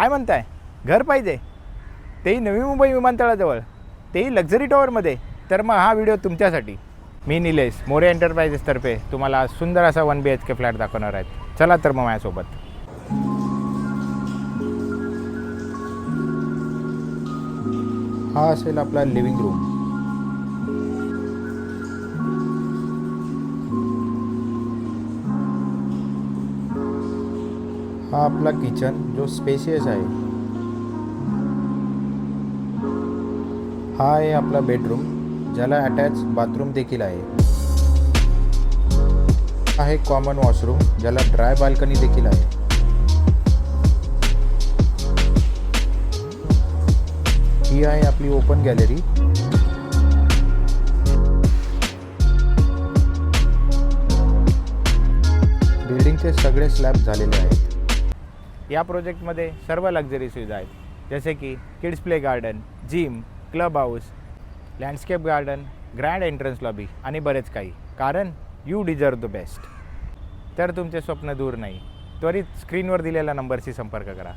काय म्हणताय, घर पाहिजे, तेही नवी मुंबई विमानतळाजवळ, तेही लक्झरी टॉवरमध्ये? तर मग हा व्हिडिओ तुमच्यासाठी. मी निलेश, मोरे एंटरप्राइजेसतर्फे तुम्हाला सुंदर असा 1 BHK फ्लॅट दाखवणार आहेत. चला तर मग माझ्यासोबत. हा असेल आपला लिव्हिंग रूम. हा आपला किचन जो स्पेशियस आहे. हा आहे आपला बेडरूम ज्याला अटॅच बाथरूम देखील आहे. आहे कॉमन वॉशरूम ज्याला ड्राय बाल्कनी देखील आहे. ही आहे आपली ओपन गॅलरी. बिल्डिंगचे सगळे स्लॅब झालेले आहेत. या प्रोजेक्टमध्ये सर्व लक्झरी सुविधा आहेत, जसे की kids play garden, gym, club house, landscape garden, grand entrance lobby आणि बरेच काही. कारण यू डिझर्व द बेस्ट. तर तुमचे स्वप्न दूर नाही, त्वरित स्क्रीनवर दिलेल्या नंबरशी संपर्क करा.